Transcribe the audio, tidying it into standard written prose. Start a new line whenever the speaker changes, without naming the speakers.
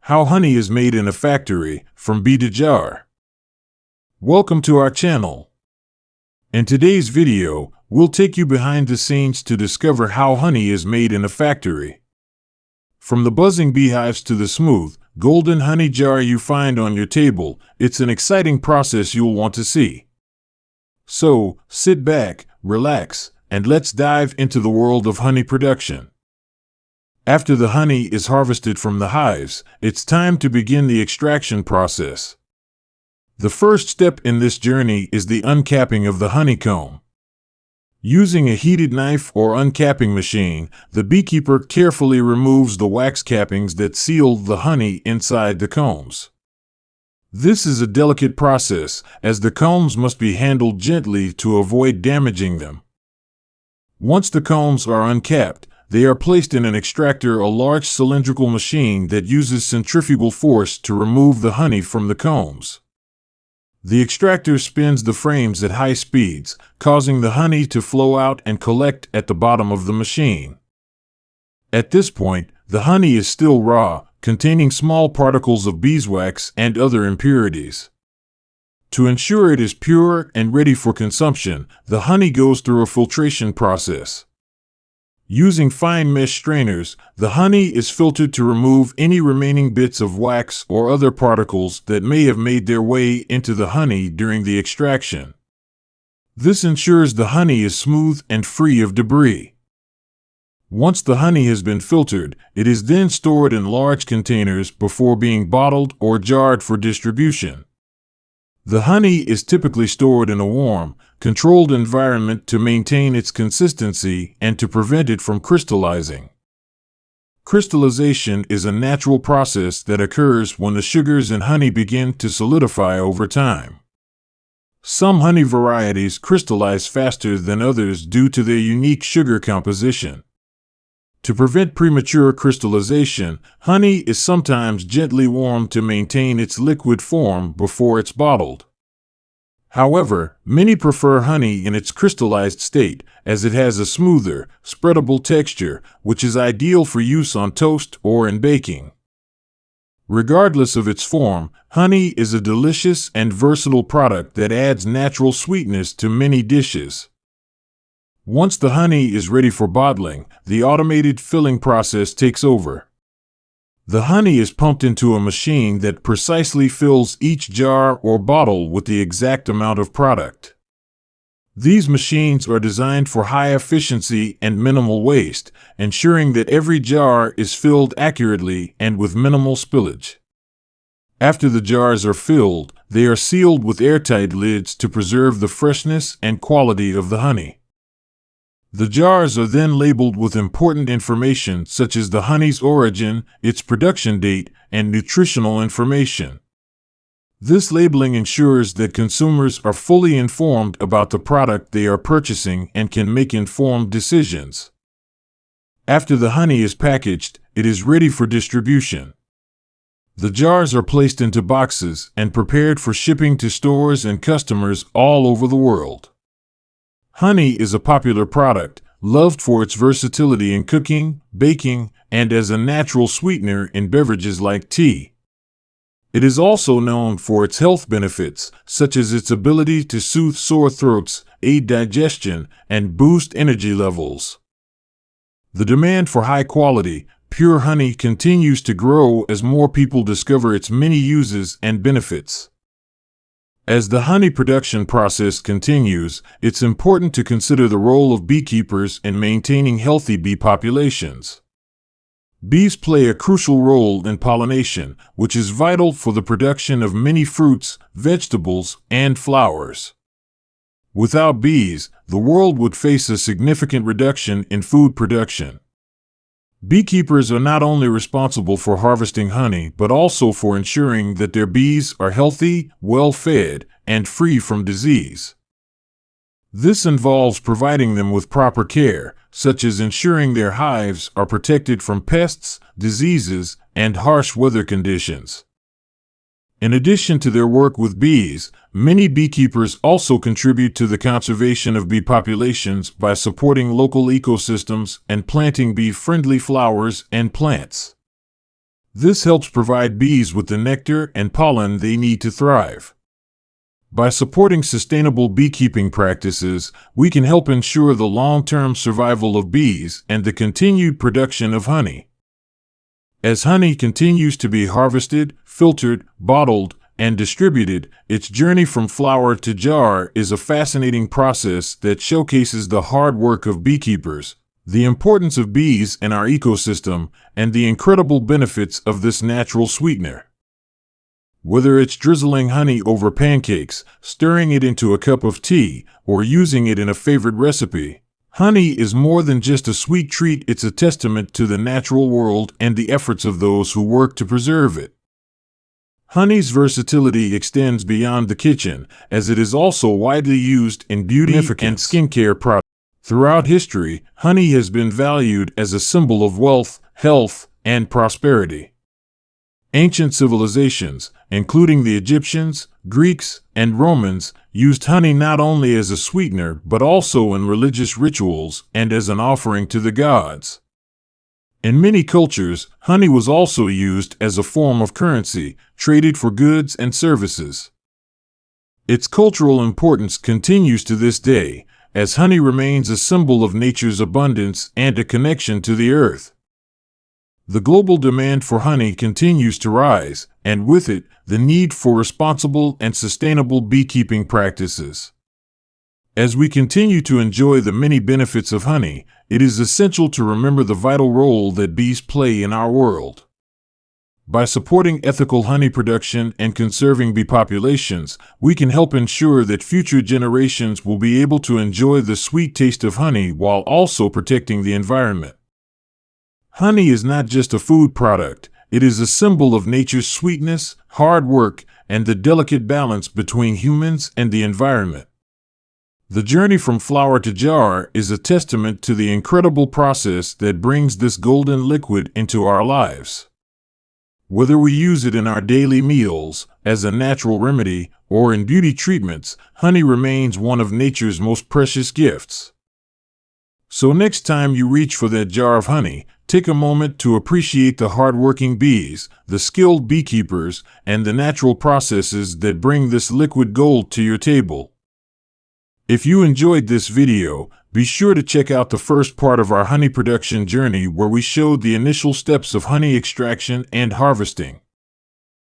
How honey is made in a factory, from bee to jar. Welcome to our channel. In today's video, we'll take you behind the scenes to discover how honey is made in a factory. From the buzzing beehives to the smooth, golden honey jar you find on your table, it's an exciting process you'll want to see. So, sit back, relax, and let's dive into the world of honey production. After the honey is harvested from the hives, it's time to begin the extraction process. The first step in this journey is the uncapping of the honeycomb. Using a heated knife or uncapping machine, the beekeeper carefully removes the wax cappings that seal the honey inside the combs. This is a delicate process, as the combs must be handled gently to avoid damaging them. Once the combs are uncapped, they are placed in an extractor, a large cylindrical machine that uses centrifugal force to remove the honey from the combs. The extractor spins the frames at high speeds, causing the honey to flow out and collect at the bottom of the machine. At this point, the honey is still raw, containing small particles of beeswax and other impurities. To ensure it is pure and ready for consumption, the honey goes through a filtration process. Using fine mesh strainers, the honey is filtered to remove any remaining bits of wax or other particles that may have made their way into the honey during the extraction. This ensures the honey is smooth and free of debris. Once the honey has been filtered, it is then stored in large containers before being bottled or jarred for distribution. The honey is typically stored in a warm, controlled environment to maintain its consistency and to prevent it from crystallizing. Crystallization is a natural process that occurs when the sugars in honey begin to solidify over time. Some honey varieties crystallize faster than others due to their unique sugar composition. To prevent premature crystallization, honey is sometimes gently warmed to maintain its liquid form before it's bottled. However, many prefer honey in its crystallized state, as it has a smoother, spreadable texture, which is ideal for use on toast or in baking. Regardless of its form, honey is a delicious and versatile product that adds natural sweetness to many dishes. Once the honey is ready for bottling, the automated filling process takes over. The honey is pumped into a machine that precisely fills each jar or bottle with the exact amount of product. These machines are designed for high efficiency and minimal waste, ensuring that every jar is filled accurately and with minimal spillage. After the jars are filled, they are sealed with airtight lids to preserve the freshness and quality of the honey. The jars are then labeled with important information such as the honey's origin, its production date, and nutritional information. This labeling ensures that consumers are fully informed about the product they are purchasing and can make informed decisions. After the honey is packaged, it is ready for distribution. The jars are placed into boxes and prepared for shipping to stores and customers all over the world. Honey is a popular product, loved for its versatility in cooking, baking, and as a natural sweetener in beverages like tea. It is also known for its health benefits, such as its ability to soothe sore throats, aid digestion, and boost energy levels. The demand for high-quality, pure honey continues to grow as more people discover its many uses and benefits. As the honey production process continues, it's important to consider the role of beekeepers in maintaining healthy bee populations. Bees play a crucial role in pollination, which is vital for the production of many fruits, vegetables, and flowers. Without bees, the world would face a significant reduction in food production. Beekeepers are not only responsible for harvesting honey, but also for ensuring that their bees are healthy, well-fed, and free from disease. This involves providing them with proper care, such as ensuring their hives are protected from pests, diseases, and harsh weather conditions. In addition to their work with bees, many beekeepers also contribute to the conservation of bee populations by supporting local ecosystems and planting bee-friendly flowers and plants. This helps provide bees with the nectar and pollen they need to thrive. By supporting sustainable beekeeping practices, we can help ensure the long-term survival of bees and the continued production of honey. As honey continues to be harvested, filtered, bottled, and distributed, its journey from flower to jar is a fascinating process that showcases the hard work of beekeepers, the importance of bees in our ecosystem, and the incredible benefits of this natural sweetener. Whether it's drizzling honey over pancakes, stirring it into a cup of tea, or using it in a favorite recipe, honey is more than just a sweet treat. It's a testament to the natural world and the efforts of those who work to preserve it. Honey's versatility extends beyond the kitchen, as it is also widely used in beauty and skincare products. Throughout history, honey has been valued as a symbol of wealth, health, and prosperity. Ancient civilizations, including the Egyptians, Greeks, and Romans, used honey not only as a sweetener but also in religious rituals and as an offering to the gods. In many cultures, honey was also used as a form of currency, traded for goods and services. Its cultural importance continues to this day, as honey remains a symbol of nature's abundance and a connection to the earth. The global demand for honey continues to rise, and with it, the need for responsible and sustainable beekeeping practices. As we continue to enjoy the many benefits of honey, it is essential to remember the vital role that bees play in our world. By supporting ethical honey production and conserving bee populations, we can help ensure that future generations will be able to enjoy the sweet taste of honey while also protecting the environment. Honey is not just a food product, it is a symbol of nature's sweetness, hard work, and the delicate balance between humans and the environment. The journey from flower to jar is a testament to the incredible process that brings this golden liquid into our lives. Whether we use it in our daily meals, as a natural remedy, or in beauty treatments, honey remains one of nature's most precious gifts. So next time you reach for that jar of honey, take a moment to appreciate the hardworking bees, the skilled beekeepers, and the natural processes that bring this liquid gold to your table. If you enjoyed this video, be sure to check out the first part of our honey production journey where we showed the initial steps of honey extraction and harvesting.